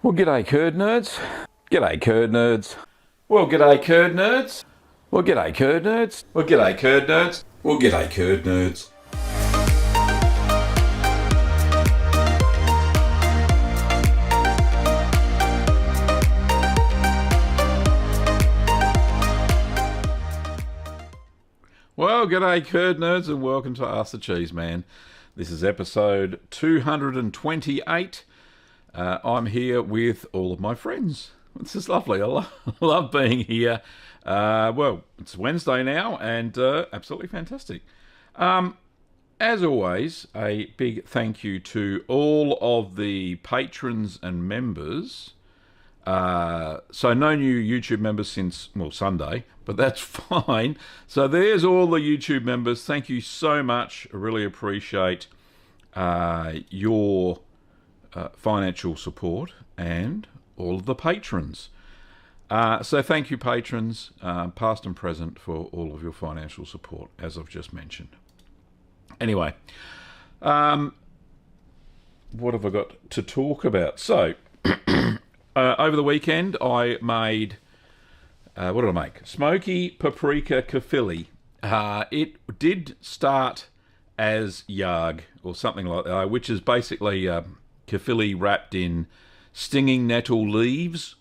Well, g'day curd nerds. G'day curd nerds. Well, g'day curd nerds. Well, g'day curd nerds. Well, g'day curd nerds. Well, g'day curd nerds. Well, g'day curd nerds and welcome to Ask the Cheeseman. This is episode 228. I'm here with all of my friends. This is lovely. I love being here. Well, it's Wednesday now and absolutely fantastic. As always, a big thank you to all of the patrons and members. So no new YouTube members since, well, Sunday, but that's fine. So there's all the YouTube members. Thank you so much. I really appreciate your financial support and all of the patrons. So thank you, patrons, past and present, for all of your financial support, as I've just mentioned. Anyway, what have I got to talk about? So, over the weekend, I made, what did I make? Smoky paprika kafili. It did start as yarg, or something like that, which is basically kafili wrapped in stinging nettle leaves.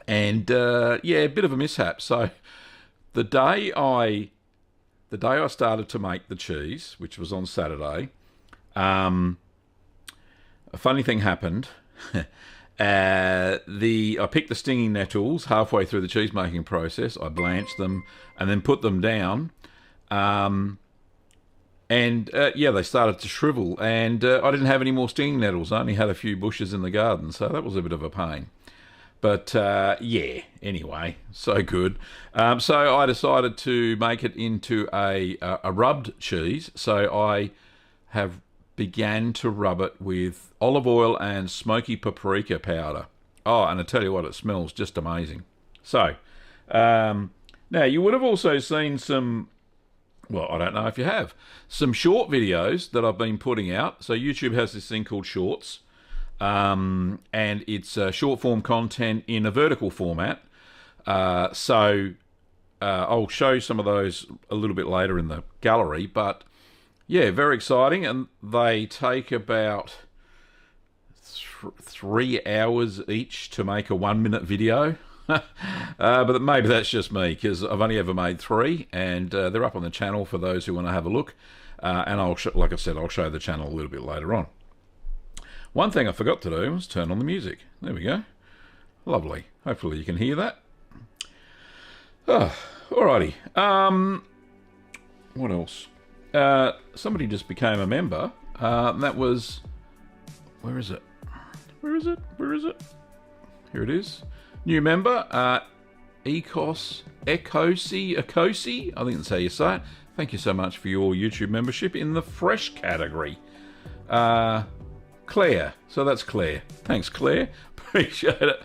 And, yeah, a bit of a mishap. So, the day I started to make the cheese, which was on Saturday, a funny thing happened. I picked the stinging nettles halfway through the cheese making process. I blanched them and then put them down. Yeah, they started to shrivel, and I didn't have any more stinging nettles. I only had a few bushes in the garden, so that was a bit of a pain. But, yeah, anyway, so good. So I decided to make it into a rubbed cheese. So I have began to rub it with olive oil and smoky paprika powder. Oh, and I tell you what, it smells just amazing. So, now you would have also seen some, well, I don't know if you have, some short videos that I've been putting out. So YouTube has this thing called Shorts. And it's short form content in a vertical format. So I'll show some of those a little bit later in the gallery. But yeah, very exciting. And they take about 3 hours each to make a 1 minute video. But maybe that's just me, because I've only ever made 3, and they're up on the channel for those who want to have a look. And like I said, I'll show the channel a little bit later on. One thing I forgot to do was turn on the music. There we go. Lovely. Hopefully you can hear that. Oh, alrighty. What else? Somebody just became a member. That was... Where is it? Where is it? Where is it? Here it is. New member. Ecosi. I think that's how you say it. Thank you so much for your YouTube membership in the fresh category. Claire. So that's Claire. Thanks, Claire. Appreciate it.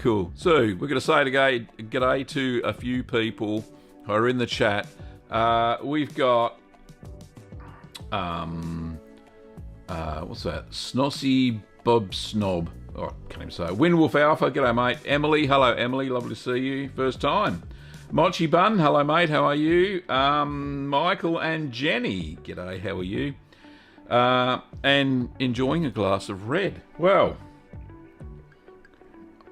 Cool. So we're going to say g'day to a few people who are in the chat. We've got, what's that? Snossy Bob Snob. Oh, I can't even say it. Winwolf Alpha. G'day, mate. Emily. Hello, Emily. Lovely to see you. First time. Mochi Bun. Hello, mate. How are you? Michael and Jenny. G'day. How are you? And enjoying a glass of red. Well,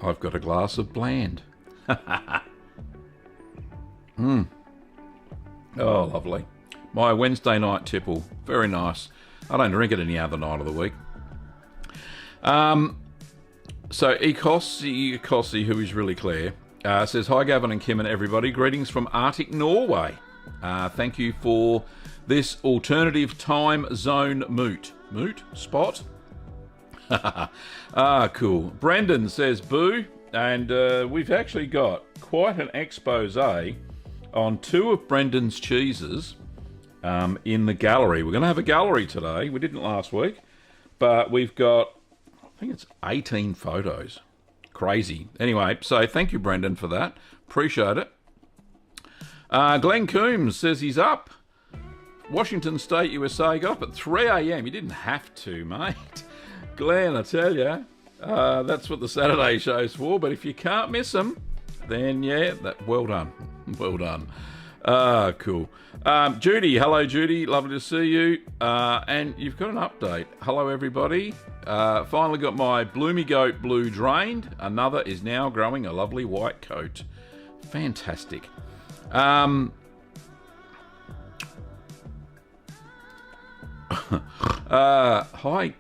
I've got a glass of bland. Oh, lovely. My Wednesday night tipple. Very nice. I don't drink it any other night of the week. So Ecosi, who is really Claire, says, hi Gavin and Kim and everybody. Greetings from Arctic Norway. Thank you for this alternative time zone moot spot. Cool. Brendan says boo, and we've actually got quite an expose on 2 of Brendan's cheeses in the gallery. We're going to have a gallery today. We didn't last week, but we've got, I think it's 18 photos. Crazy. Anyway, so thank you, Brendan, for that. Appreciate it. Glenn Coombs says he's up. Washington State, USA, got up at 3 a.m. You didn't have to, mate. Glenn, I tell you. That's what the Saturday show's for. But if you can't miss them, then yeah, well done. Well done. Cool. Judy, hello Judy, lovely to see you. And you've got an update. Hello everybody. Finally got my Bloomy Goat blue drained. Another is now growing a lovely white coat. Fantastic. Hi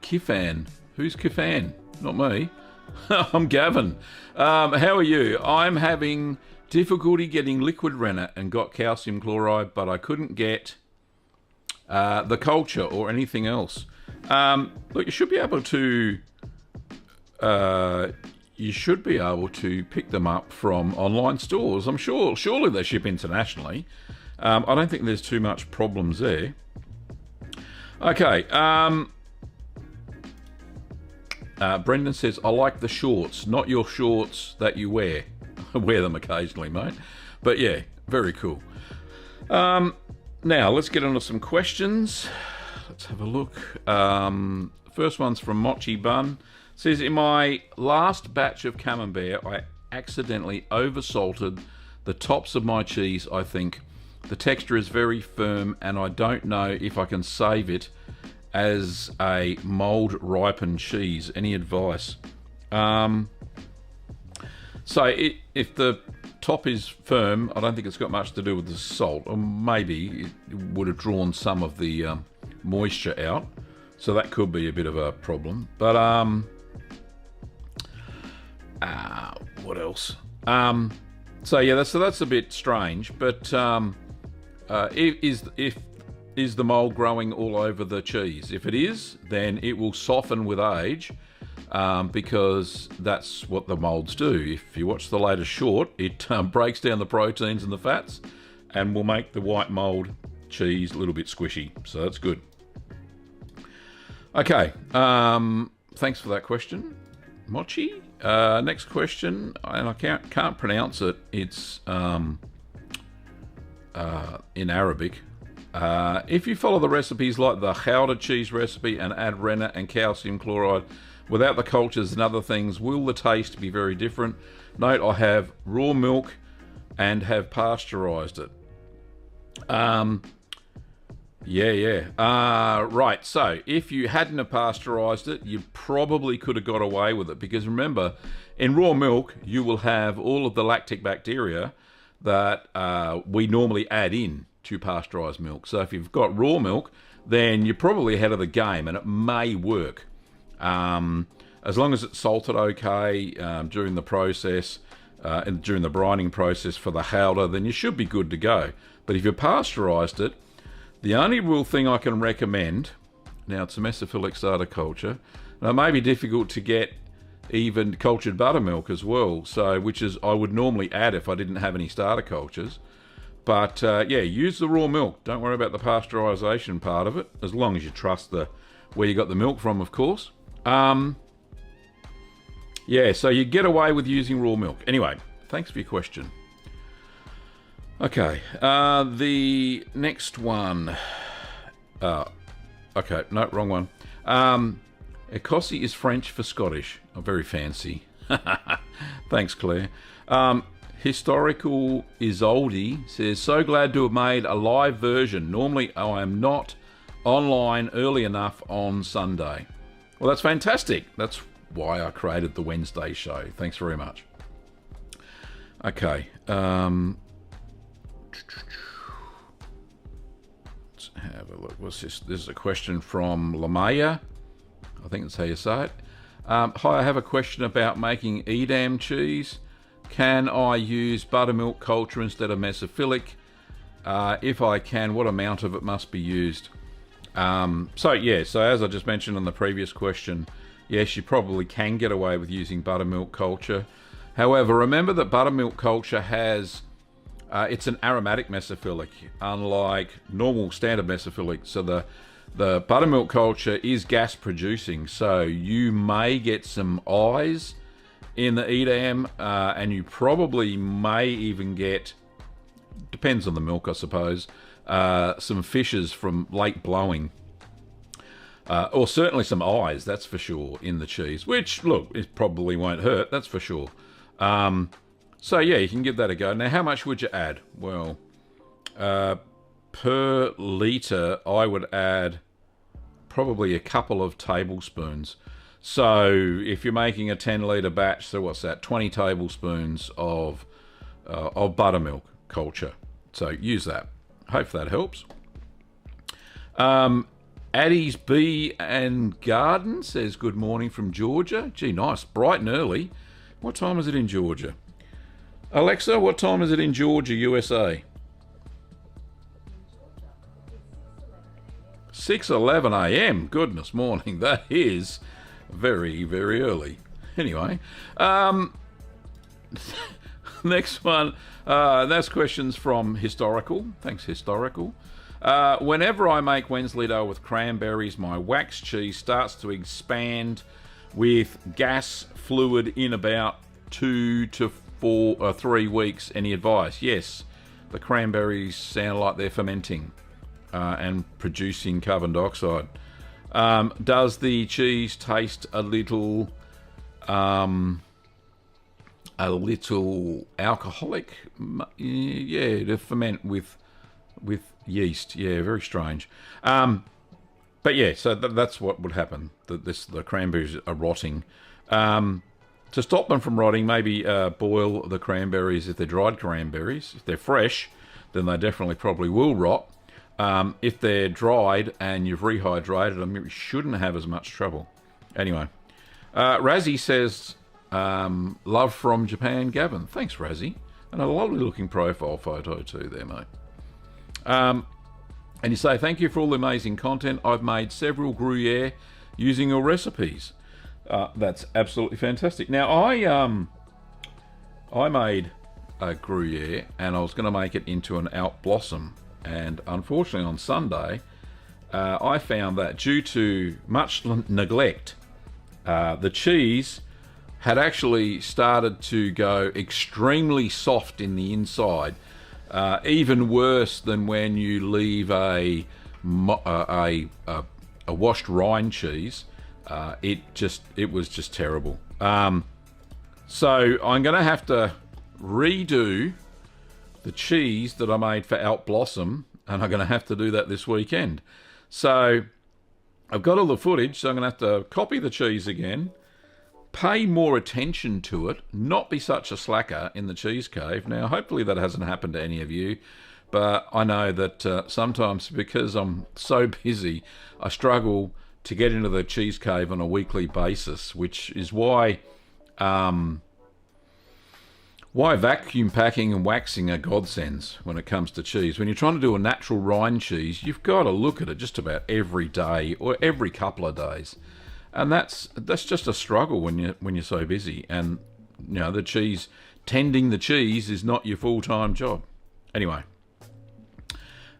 Kifan. Who's Kifan? Not me. I'm Gavin. How are you? I'm having difficulty getting liquid rennet and got calcium chloride, but I couldn't get the culture or anything else. Look, you should be able to pick them up from online stores. I'm sure, surely they ship internationally. I don't think there's too much problems there. Okay. Brendan says, I like the shorts, not your shorts that you wear. I wear them occasionally, mate. But yeah, very cool. Now, let's get on to some questions. Let's have a look. First one's from Mochi Bun. Says, in my last batch of camembert, I accidentally oversalted the tops of my cheese, I think. The texture is very firm, and I don't know if I can save it as a mold-ripened cheese. Any advice? If the top is firm, I don't think it's got much to do with the salt. Or maybe it would have drawn some of the moisture out. So that could be a bit of a problem. But, what else? That's a bit strange. But is the mold growing all over the cheese? If it is, then it will soften with age, because that's what the molds do. If you watch the latest short, it breaks down the proteins and the fats and will make the white mold cheese a little bit squishy. So that's good. Okay, thanks for that question, Mochi. Next question, and I can't pronounce it. It's in Arabic. If you follow the recipes like the Gouda cheese recipe and add rennet and calcium chloride without the cultures and other things, will the taste be very different? Note, I have raw milk and have pasteurized it. Right, so if you hadn't have pasteurized it, you probably could have got away with it, because remember, in raw milk you will have all of the lactic bacteria that we normally add in to pasteurized milk. So if you've got raw milk, then you're probably ahead of the game, and it may work. As long as it's salted okay during the process, and during the brining process for the Gouda, then you should be good to go. But if you pasteurized it, the only real thing I can recommend, now it's a mesophilic starter culture, and it may be difficult to get even cultured buttermilk as well, so which is I would normally add if I didn't have any starter cultures. But use the raw milk. Don't worry about the pasteurization part of it, as long as you trust where you got the milk from, of course. So you get away with using raw milk. Anyway, thanks for your question. Okay, the next one. Okay, no, wrong one. Ecosse is French for Scottish. Oh, very fancy. Thanks, Claire. Historical Isolde says, so glad to have made a live version. Normally I am not online early enough on Sunday. Well, that's fantastic. That's why I created the Wednesday show. Thanks very much. Okay. Let's have a look. What's this? This is a question from Lamaya. I think that's how you say it. Hi, I have a question about making Edam cheese. Can I use buttermilk culture instead of mesophilic? If I can, what amount of it must be used? So as I just mentioned on the previous question, yes, you probably can get away with using buttermilk culture. However, remember that buttermilk culture has, it's an aromatic mesophilic, unlike normal standard mesophilic. So the buttermilk culture is gas producing, so you may get some eyes in the Edam, and you probably may even get, depends on the milk I suppose, some fishes from late blowing. Or certainly some eyes, that's for sure, in the cheese. Which, look, it probably won't hurt, that's for sure. So yeah, you can give that a go. Now, how much would you add? Well, per litre, I would add probably a couple of tablespoons. So if you're making a 10-litre batch, so what's that? 20 tablespoons of buttermilk culture. So use that. Hope that helps. Addie's Bee and Garden says good morning from Georgia. Gee, nice, bright and early. What time is it in Georgia? Alexa, what time is it in Georgia, USA? 6:11 a.m. Goodness morning. That is very, very early. Anyway, next one. That's questions from Historical. Thanks, Historical. Whenever I make Wensleydale with cranberries, my wax cheese starts to expand with gas fluid in about 2 to 3 weeks. Any advice? Yes, the cranberries sound like they're fermenting and producing carbon dioxide. Does the cheese taste a little alcoholic? Yeah, to ferment with yeast. Yeah, very strange. But yeah, so that's what would happen. The cranberries are rotting. To stop them from rotting, maybe boil the cranberries if they're dried cranberries. If they're fresh, then they definitely probably will rot. If they're dried and you've rehydrated them, you shouldn't have as much trouble. Anyway, Razzie says, love from Japan, Gavin. Thanks, Razzie. And a lovely looking profile photo too there, mate. And you say, thank you for all the amazing content. I've made several Gruyere using your recipes. That's absolutely fantastic. Now, I made a Gruyere and I was going to make it into an Alp Blossom. And unfortunately on Sunday, I found that due to much neglect, the cheese had actually started to go extremely soft in the inside. Even worse than when you leave a washed rind cheese. It was just terrible. So I'm going to have to redo the cheese that I made for Alp Blossom, and I'm going to have to do that this weekend. So I've got all the footage, so I'm going to have to copy the cheese again, pay more attention to it, not be such a slacker in the cheese cave. Now, hopefully that hasn't happened to any of you, but I know that sometimes because I'm so busy, I struggle to get into the cheese cave on a weekly basis, which is why vacuum packing and waxing are godsends when it comes to cheese. When you're trying to do a natural rind cheese, you've got to look at it just about every day or every couple of days. And that's just a struggle when you're so busy. And you know, tending the cheese is not your full-time job. Anyway,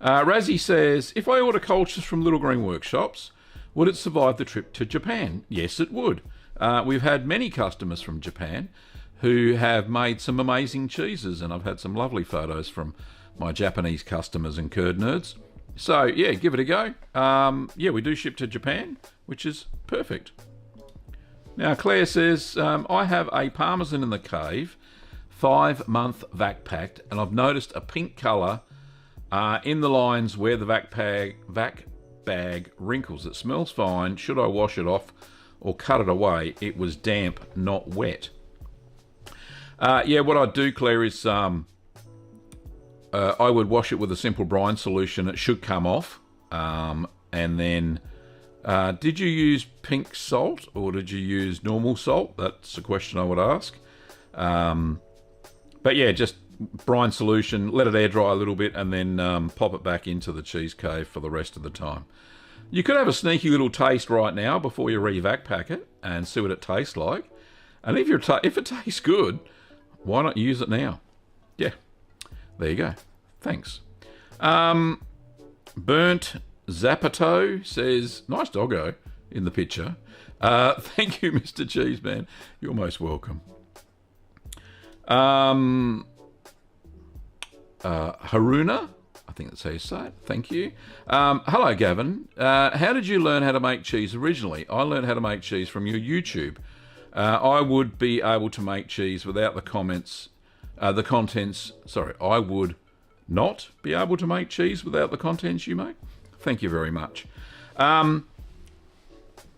Razzie says, if I order cultures from Little Green Workshops, would it survive the trip to Japan? Yes, it would. We've had many customers from Japan who have made some amazing cheeses, and I've had some lovely photos from my Japanese customers and curd nerds. So, yeah, give it a go. Yeah, we do ship to Japan, which is perfect. Now, Claire says, I have a Parmesan in the cave, 5-month vac packed, and I've noticed a pink colour in the lines where the vac bag wrinkles. It smells fine. Should I wash it off or cut it away? It was damp, not wet. Yeah, what I'd do, Claire, is I would wash it with a simple brine solution. It should come off. And then, did you use pink salt or did you use normal salt? That's a question I would ask. But yeah, just brine solution, let it air dry a little bit, and then pop it back into the cheese cave for the rest of the time. You could have a sneaky little taste right now before you re-vac pack it and see what it tastes like. And if it tastes good, why not use it now? Yeah, there you go. Thanks. Burnt Zapato says, nice doggo in the picture. Thank you, Mr. Cheeseman. You're most welcome. Haruna I think that's how you say it. Thank you. Hello, Gavin. How did you learn how to make cheese originally? I learned how to make cheese from your YouTube. I would be able to make cheese without the contents. Sorry, I would not be able to make cheese without the contents you make. Thank you very much.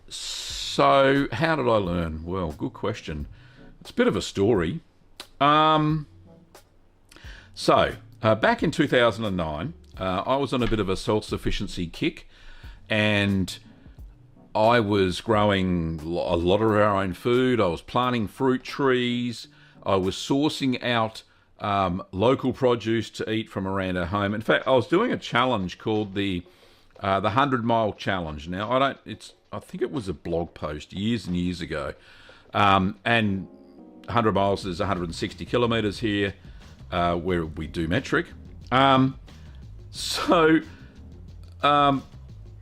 So, how did I learn? Well, good question. It's a bit of a story. Back in 2009, I was on a bit of a self-sufficiency kick, and I was growing a lot of our own food. I was planting fruit trees. I was sourcing out local produce to eat from around our home. In fact, I was doing a challenge called the 100-mile challenge. Now, I think it was a blog post years and years ago, and 100 miles is 160 kilometres here, where we do metric.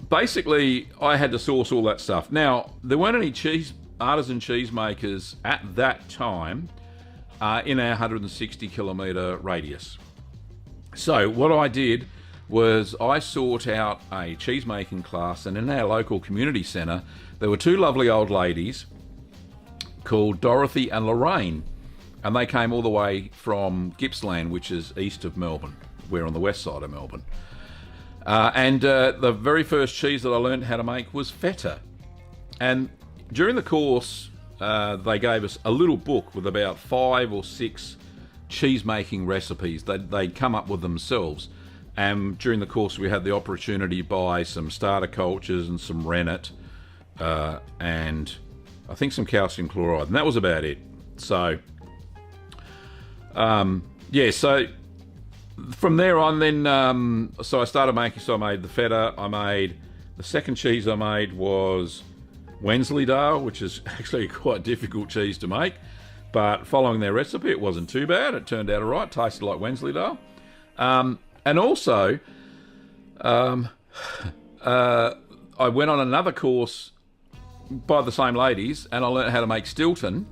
Basically, I had to source all that stuff. Now, there weren't any artisan cheesemakers at that time in our 160 kilometre radius. So what I did was I sought out a cheesemaking class, and in our local community centre, there were two lovely old ladies called Dorothy and Lorraine, and they came all the way from Gippsland, which is east of Melbourne. We're on the west side of Melbourne. And the very first cheese that I learned how to make was feta. And during the course, they gave us a little book with about 5 or 6 cheese making recipes that they'd come up with themselves. And during the course, we had the opportunity to buy some starter cultures and some rennet, and I think some calcium chloride, and that was about it. So, so from there on, then, so I started making. So I made the feta. The second cheese I made was Wensleydale, which is actually quite a difficult cheese to make, but following their recipe, it wasn't too bad. It turned out all right. Tasted like Wensleydale. And also, I went on another course by the same ladies, and I learned how to make Stilton.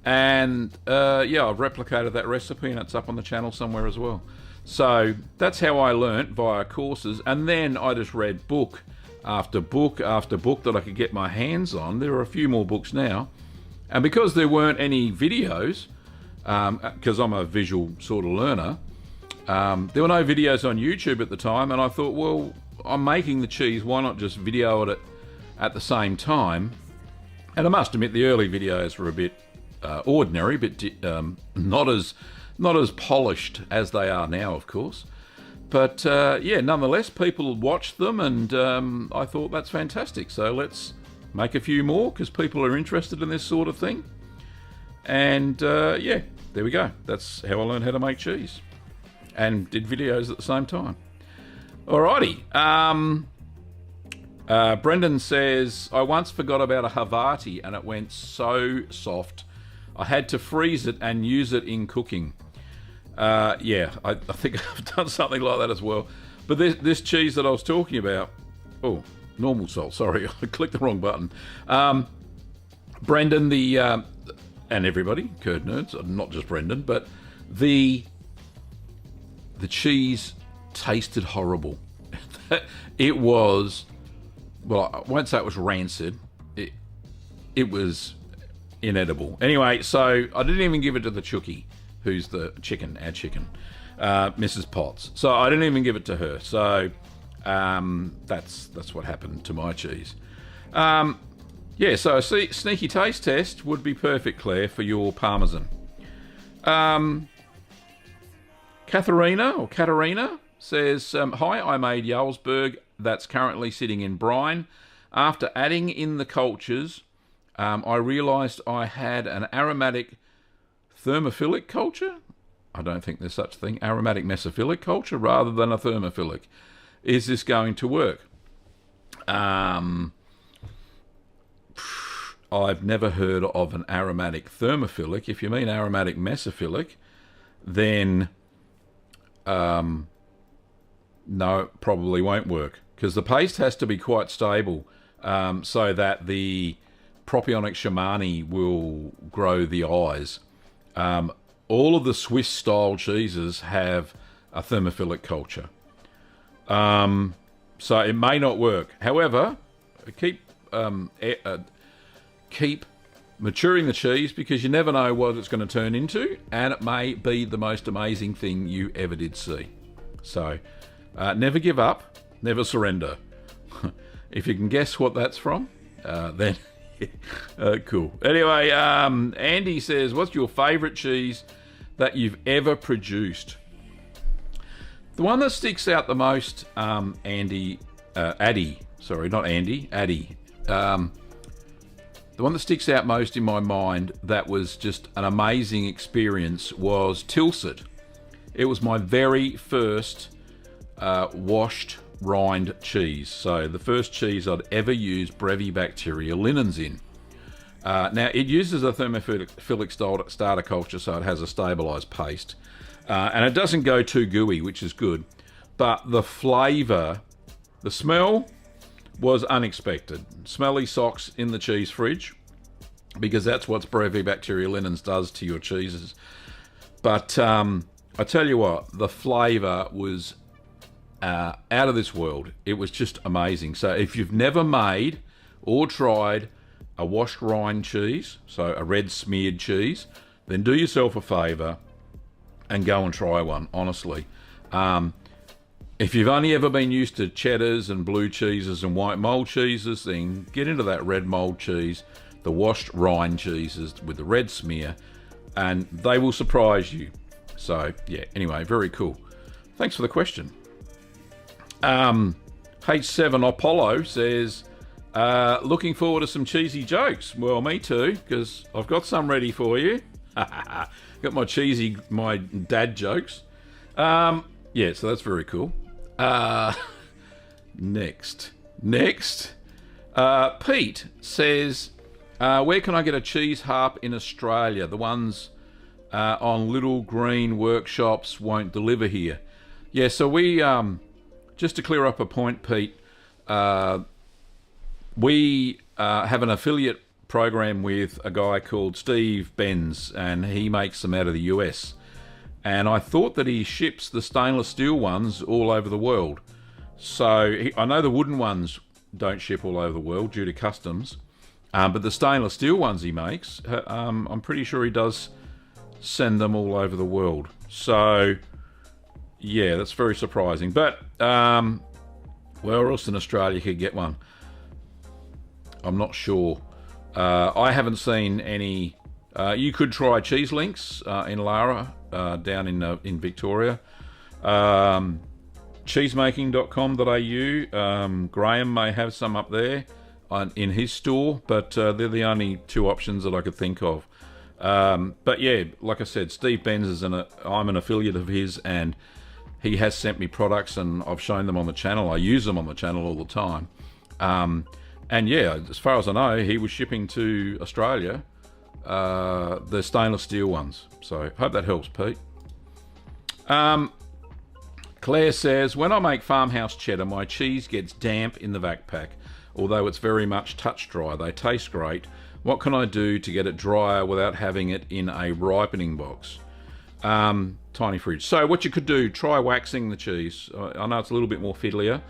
And I've replicated that recipe, and it's up on the channel somewhere as well. So that's how I learnt, via courses. And then I just read book after book after book that I could get my hands on. There are a few more books now. And because there weren't any videos, because I'm a visual sort of learner, there were no videos on YouTube at the time, and I thought, well, I'm making the cheese, why not just video it at the same time? And I must admit, the early videos were a bit ordinary, but not as polished as they are now, of course. But nonetheless, people watched them, and I thought that's fantastic. So let's make a few more, because people are interested in this sort of thing. And there we go. That's how I learned how to make cheese, and did videos at the same time. Alrighty. Brendan says, I once forgot about a Havarti and it went so soft. I had to freeze it and use it in cooking. I think I've done something like that as well. But this cheese that I was talking about, normal salt, sorry, I clicked the wrong button. Brendan, and everybody, curd nerds, not just Brendan, but the cheese tasted horrible. It was, well, I won't say it was rancid. It was inedible. Anyway, so I didn't even give it to the Chookie, who's our chicken, Mrs. Potts. So I didn't even give it to her. So that's what happened to my cheese. So a sneaky taste test would be perfect, Claire, for your Parmesan. Katharina says, hi, I made Jarlsberg that's currently sitting in brine. After adding in the cultures, I realised I had an aromatic thermophilic culture. I don't think there's such a thing. Aromatic mesophilic culture rather than a thermophilic. Is this going to work? I've never heard of an aromatic thermophilic. If you mean aromatic mesophilic, then no, it probably won't work, because the paste has to be quite stable so that the propionic shamani will grow the eyes. All of the Swiss-style cheeses have a thermophilic culture. So it may not work. However, keep maturing the cheese, because you never know what it's going to turn into, and it may be the most amazing thing you ever did see. So never give up, never surrender. If you can guess what that's from, then cool. Anyway, Andy says, what's your favourite cheese that you've ever produced? The one that sticks out the most, Addy. Sorry, not Andy, Addy. The one that sticks out most in my mind that was just an amazing experience was Tilsit. It was my very first washed rind cheese. So the first cheese I'd ever used Brevibacteria linens in. Now, it uses a thermophilic starter culture, so it has a stabilised paste. And it doesn't go too gooey, which is good. But the flavour, the smell was unexpected. Smelly socks in the cheese fridge, because that's what Brevibacteria linens does to your cheeses. But I tell you what, the flavour was out of this world. It was just amazing. So if you've never made or tried a washed rind cheese, so a red smeared cheese, then do yourself a favour and go and try one, honestly. If you've only ever been used to cheddars and blue cheeses and white mould cheeses, then get into that red mould cheese, the washed rind cheeses with the red smear, and they will surprise you. So, yeah, anyway, very cool. Thanks for the question. H7 Apollo says, looking forward to some cheesy jokes. Well, me too, because I've got some ready for you. Got my dad jokes. Yeah, so that's very cool. Next. Pete says, where can I get a cheese harp in Australia? The ones on little green workshops won't deliver here. Yeah, so we, just to clear up a point, Pete, we have an affiliate program with a guy called Steve Benz, and he makes them out of the US. And I thought that he ships the stainless steel ones all over the world. So I know the wooden ones don't ship all over the world due to customs, but the stainless steel ones he makes, I'm pretty sure he does send them all over the world. So yeah, that's very surprising. But where else in Australia could get one? I'm not sure. I haven't seen any. You could try Cheese Links in Lara, down in Victoria. Cheesemaking.com.au. Graham may have some up there in his store, but they're the only two options that I could think of. But yeah, like I said, Steve Benz I'm an affiliate of his, and he has sent me products, and I've shown them on the channel. I use them on the channel all the time. And yeah, as far as I know, he was shipping to Australia the stainless steel ones. So hope that helps, Pete. Claire says, when I make farmhouse cheddar, my cheese gets damp in the vac pack, although it's very much touch dry. They taste great. What can I do to get it drier without having it in a ripening box? Tiny fridge. So what you could do, try waxing the cheese. I know it's a little bit more fiddlier,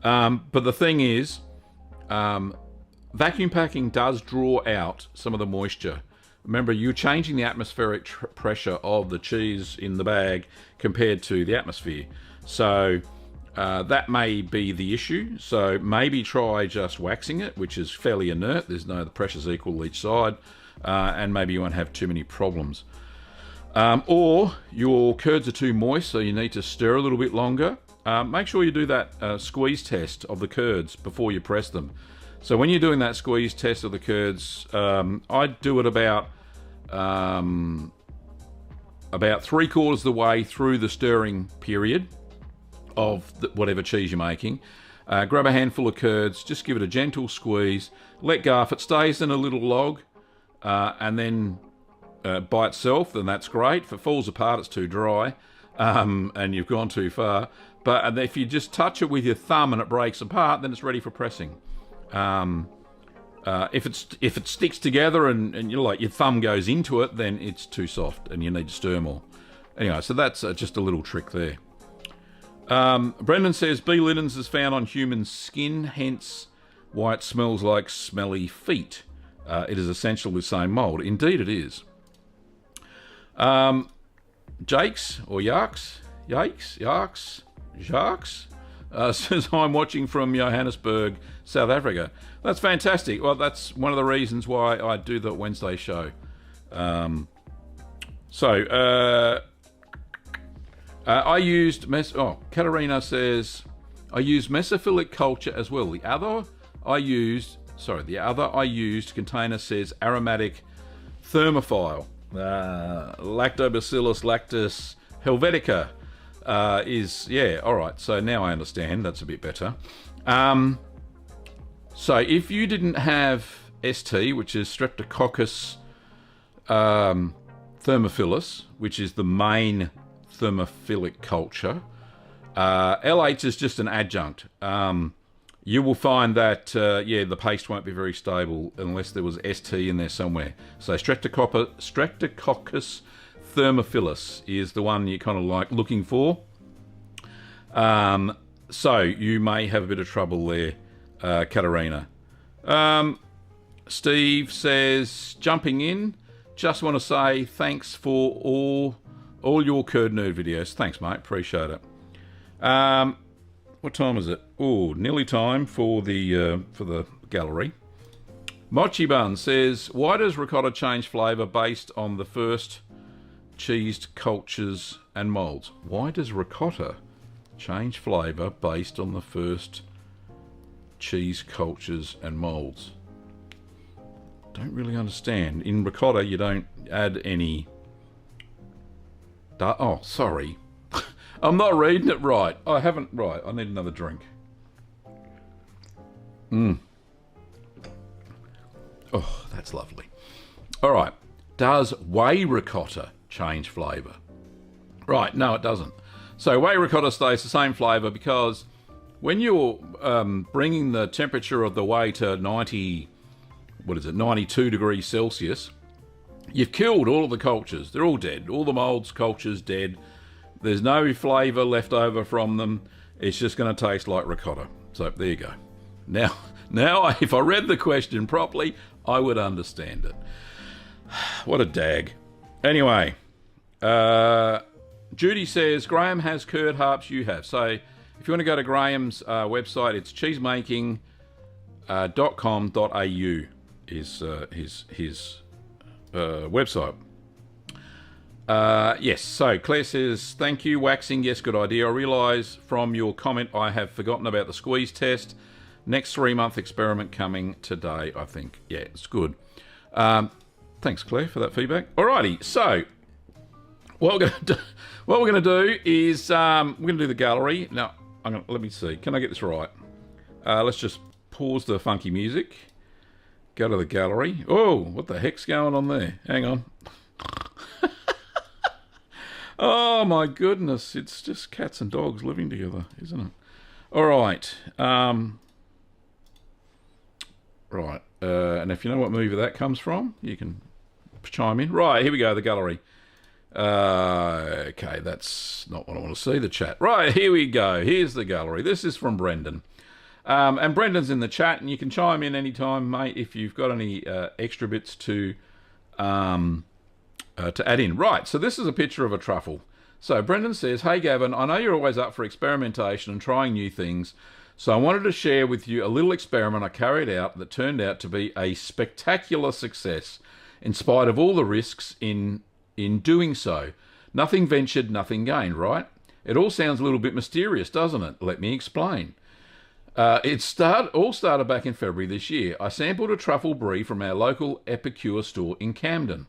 but the thing is, vacuum packing does draw out some of the moisture. Remember, you're changing the atmospheric pressure of the cheese in the bag compared to the atmosphere. So that may be the issue. So maybe try just waxing it, which is fairly inert. The pressure's equal each side, and maybe you won't have too many problems. Or your curds are too moist, so you need to stir a little bit longer. Make sure you do that squeeze test of the curds before you press them. So when you're doing that squeeze test of the curds, I'd do it about 3/4 of the way through the stirring period of whatever cheese you're making. Grab a handful of curds, just give it a gentle squeeze, let go. If it stays in a little log and then by itself, then that's great. If it falls apart, it's too dry, and you've gone too far. But if you just touch it with your thumb and it breaks apart, then it's ready for pressing. If it sticks together and you're like your thumb goes into it, then it's too soft and you need to stir more. Anyway, so that's just a little trick there. Brendan says bee linens is found on human skin, hence why it smells like smelly feet. It is essentially the same mould. Indeed it is. Jakes, or Yarks, says, I'm watching from Johannesburg, South Africa. That's fantastic. Well, that's one of the reasons why I do the Wednesday show. I used... Katarina says, I used mesophilic culture as well. The other I used container says aromatic thermophile. Lactobacillus lactis helvetica alright, so now I understand. That's a bit better. So if you didn't have ST, which is Streptococcus thermophilus, which is the main thermophilic culture, LH is just an adjunct. You will find that, the paste won't be very stable unless there was ST in there somewhere. So Streptococcus thermophilus is the one you're kind of like looking for. So you may have a bit of trouble there, Katarina. Steve says, jumping in, just want to say thanks for all your Curd Nerd videos. Thanks, mate. Appreciate it. What time is it? Oh, nearly time for the gallery. Mochi Bun says, why does ricotta change flavour based on the first cheesed cultures and moulds? Why does ricotta change flavour based on the first cheese cultures and moulds? Don't really understand. In ricotta, you don't add any... Oh, sorry. I'm not reading it right. I haven't... Right, I need another drink. Oh, that's lovely. All right. Does whey ricotta change flavour? Right, no, it doesn't. So whey ricotta stays the same flavour because when you're bringing the temperature of the whey to 92 degrees Celsius, you've killed all of the cultures. They're all dead. All the moulds, cultures, dead. There's no flavour left over from them. It's just going to taste like ricotta. So there you go. Now, if I read the question properly, I would understand it. What a dag. Anyway, Judy says, Graham has curd, Harps, you have. So if you want to go to Graham's website, it's cheesemaking.com.au is his website. Yes, so Claire says, thank you, waxing, yes, good idea. I realise from your comment I have forgotten about the squeeze test. Next 3-month experiment coming today, I think. Yeah, it's good. Thanks, Claire, for that feedback. Alrighty, so what we're going to do is we're going to do the gallery. Now, let me see. Can I get this right? Let's just pause the funky music. Go to the gallery. Oh, what the heck's going on there? Hang on. Oh, my goodness. It's just cats and dogs living together, isn't it? All right. Right. And if you know what movie that comes from, you can chime in. Right, here we go, the gallery. Okay, that's not what I want to see, the chat. Right, here we go. Here's the gallery. This is from Brendan. And Brendan's in the chat, and you can chime in anytime, mate, if you've got any extra bits to add in. Right, so this is a picture of a truffle. So Brendan says, hey Gavin, I know you're always up for experimentation and trying new things, so I wanted to share with you a little experiment I carried out that turned out to be a spectacular success, in spite of all the risks in doing so. Nothing ventured, nothing gained, right? It all sounds a little bit mysterious, doesn't it? Let me explain. It all started back in February this year. I sampled a truffle brie from our local Epicure store in Camden.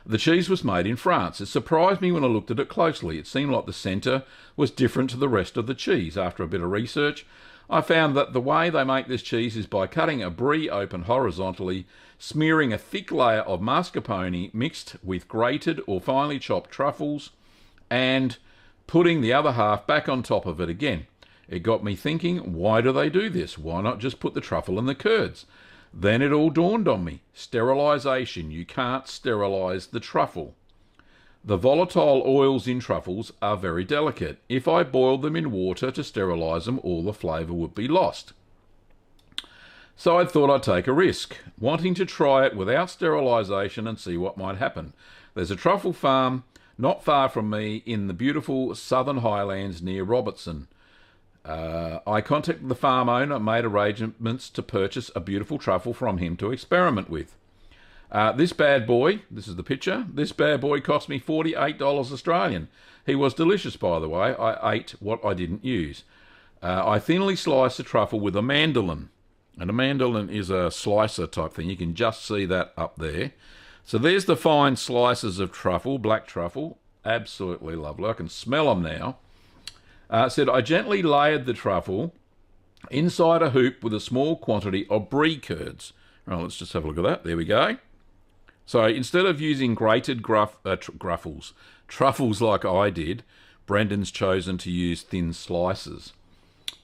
The cheese was made in France. It surprised me when I looked at it closely. It seemed like the centre was different to the rest of the cheese. After a bit of research, I found that the way they make this cheese is by cutting a brie open horizontally, smearing a thick layer of mascarpone mixed with grated or finely chopped truffles, and putting the other half back on top of it again. It got me thinking, why do they do this? Why not just put the truffle in the curds? Then it all dawned on me. Sterilisation. You can't sterilise the truffle. The volatile oils in truffles are very delicate. If I boiled them in water to sterilise them, all the flavour would be lost. So I thought I'd take a risk, wanting to try it without sterilisation and see what might happen. There's a truffle farm not far from me in the beautiful southern highlands near Robertson. I contacted the farm owner and made arrangements to purchase a beautiful truffle from him to experiment with. This bad boy, this is the picture, this bad boy cost me $48 Australian. He was delicious, by the way. I ate what I didn't use. I thinly sliced the truffle with a mandolin. And a mandolin is a slicer type thing. You can just see that up there. So there's the fine slices of truffle, black truffle. Absolutely lovely. I can smell them now. Said I gently layered the truffle inside a hoop with a small quantity of brie curds. Right, let's just have a look at that. There we go. So instead of using grated truffles like I did, Brendan's chosen to use thin slices.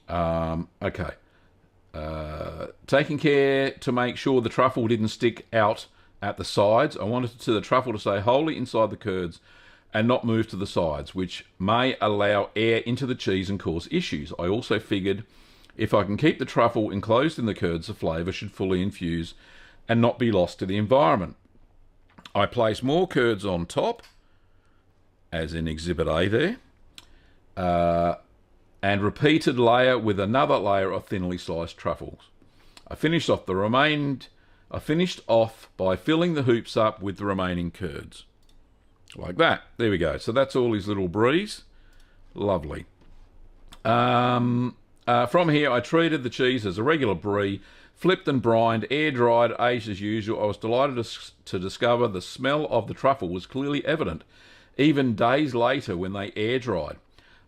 Okay. Taking care to make sure the truffle didn't stick out at the sides. I wanted the truffle to stay wholly inside the curds and not move to the sides, which may allow air into the cheese and cause issues. I also figured if I can keep the truffle enclosed in the curds, the flavour should fully infuse and not be lost to the environment. I place more curds on top, as in Exhibit A there, and repeated layer with another layer of thinly sliced truffles. I finished off by filling the hoops up with the remaining curds. Like that. There we go. So that's all his little bries. Lovely. From here, I treated the cheese as a regular brie, flipped and brined, air-dried, aged as usual. I was delighted to discover the smell of the truffle was clearly evident, even days later when they air-dried.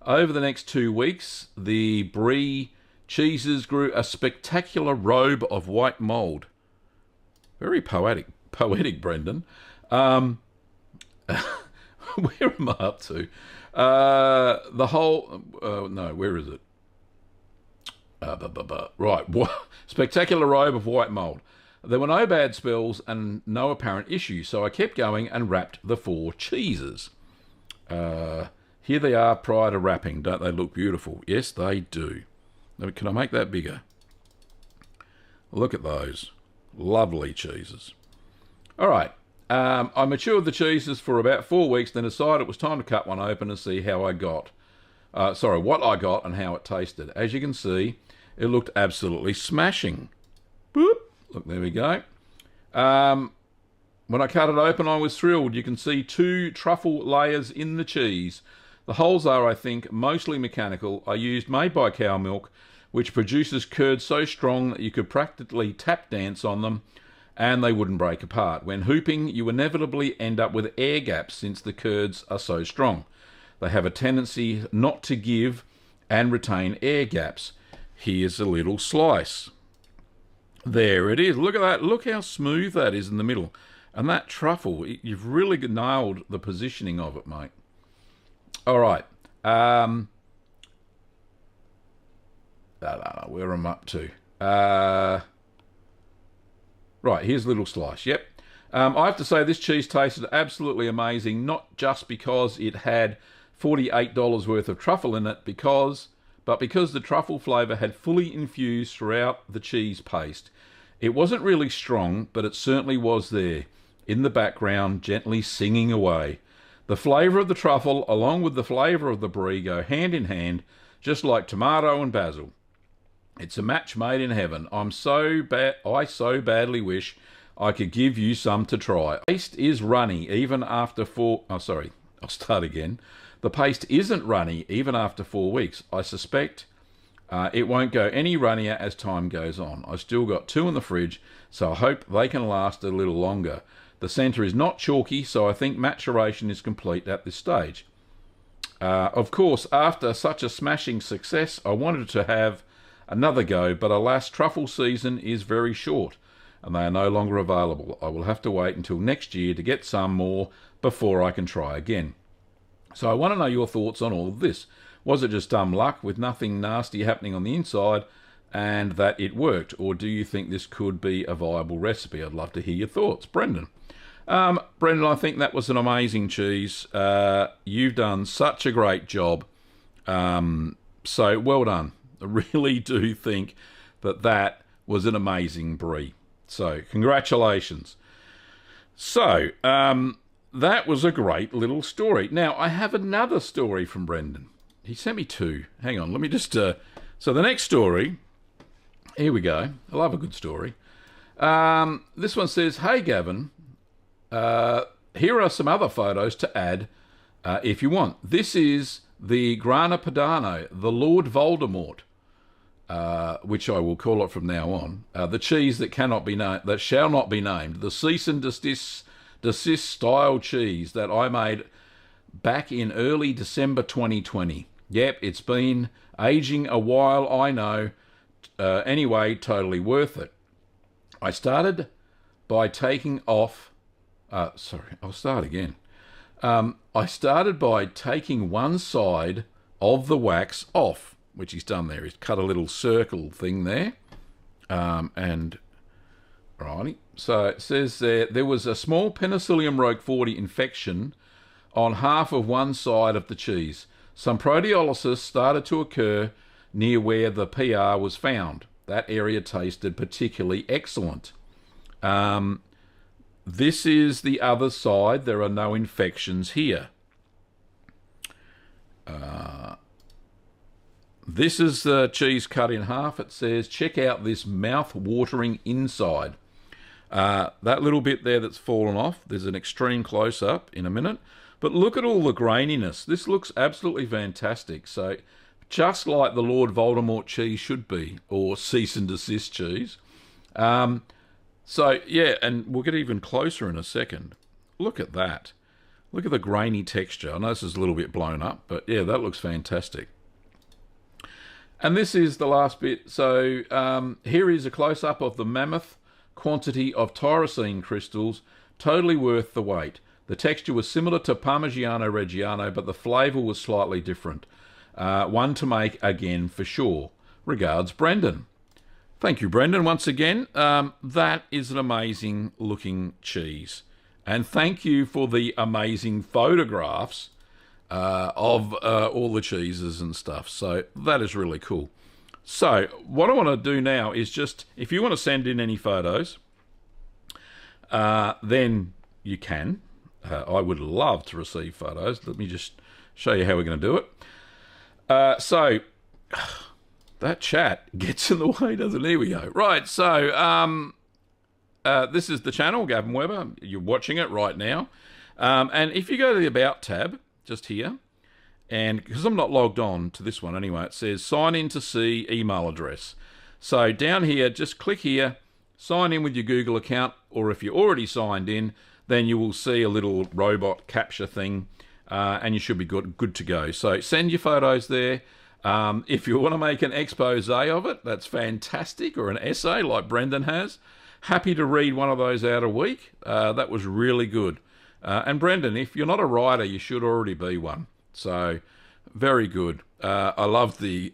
Over the next 2 weeks, the brie cheeses grew a spectacular robe of white mould. Very poetic, Brendan. Where am I up to? The whole... no, where is it? Right. Spectacular robe of white mould. There were no bad spells and no apparent issues, so I kept going and wrapped the 4 cheeses. Here they are prior to wrapping. Don't they look beautiful? Yes, they do. Can I make that bigger? Look at those. Lovely cheeses. All right. I matured the cheeses for about 4 weeks, then decided it was time to cut one open and see how I got. What I got and how it tasted. As you can see, it looked absolutely smashing. Boop. Look, there we go. When I cut it open, I was thrilled. You can see 2 truffle layers in the cheese. The holes are, I think, mostly mechanical. I used made by cow milk, which produces curds so strong that you could practically tap dance on them and they wouldn't break apart. When hooping, you inevitably end up with air gaps since the curds are so strong. They have a tendency not to give and retain air gaps. Here's a little slice. There it is. Look at that. Look how smooth that is in the middle. And that truffle, you've really nailed the positioning of it, mate. All right. Where am I up to? Right, here's a little slice. Yep. I have to say this cheese tasted absolutely amazing, not just because it had $48 worth of truffle in it, but because the truffle flavour had fully infused throughout the cheese paste. It wasn't really strong, but it certainly was there, in the background, gently singing away. The flavour of the truffle, along with the flavour of the brie, go hand in hand, just like tomato and basil. It's a match made in heaven. I so badly wish I could give you some to try. The paste is runny even after I'll start again. The paste isn't runny even after 4 weeks. I suspect it won't go any runnier as time goes on. I've still got 2 in the fridge, so I hope they can last a little longer. The centre is not chalky, so I think maturation is complete at this stage. Of course, after such a smashing success, I wanted to have another go, but alas, truffle season is very short, and they are no longer available. I will have to wait until next year to get some more before I can try again. So I want to know your thoughts on all of this. Was it just dumb luck with nothing nasty happening on the inside and that it worked, or do you think this could be a viable recipe? I'd love to hear your thoughts. Brendan. Brendan, I think that was an amazing cheese. You've done such a great job. So well done. I really do think that that was an amazing brie. So congratulations. So that was a great little story. Now I have another story from Brendan. He sent me two. Hang on, let me just... So the next story, here we go. I love a good story. This one says, "Hey Gavin, here are some other photos to add if you want. This is the Grana Padano, the Lord Voldemort, which I will call it from now on. The cheese that cannot be named, that shall not be named, the cease and desist style cheese that I made back in early December 2020. Yep, it's been aging a while, I know. Anyway, totally worth it. I started by taking off... sorry, I'll start again. I started by taking one side of the wax off, which he's done there. He's cut a little circle thing there. And, righty. So it says there was a small Penicillium roqueforti infection on half of one side of the cheese. Some proteolysis started to occur near where the PR was found. That area tasted particularly excellent. This is the other side. There are no infections here. This is the cheese cut in half. It says, check out this mouth-watering inside. That little bit there that's fallen off, there's an extreme close-up in a minute. But look at all the graininess. This looks absolutely fantastic. So just like the Lord Voldemort cheese should be, or cease and desist cheese. So, yeah, and we'll get even closer in a second. Look at that. Look at the grainy texture. I know this is a little bit blown up, but yeah, that looks fantastic. And this is the last bit. So here is a close-up of the mammoth quantity of tyrosine crystals, totally worth the wait. The texture was similar to Parmigiano Reggiano, but the flavour was slightly different. One to make again for sure. Regards, Brendan. Thank you, Brendan, once again. That is an amazing looking cheese. And thank you for the amazing photographs of all the cheeses and stuff. So that is really cool. So what I want to do now is just, if you want to send in any photos, then you can. I would love to receive photos. Let me just show you how we're going to do it. So that chat gets in the way, doesn't it? Here we go. Right, so this is the channel, Gavin Weber. You're watching it right now. And if you go to the About tab, just here, and because I'm not logged on to this one anyway, it says sign in to see email address. So down here, just click here, sign in with your Google account, or if you're already signed in, then you will see a little robot capture thing, and you should be good to go. So send your photos there. If you want to make an expose of it, that's fantastic, or an essay like Brendan has. Happy to read one of those out a week. That was really good. And Brendan, if you're not a writer, you should already be one. So very good. I love the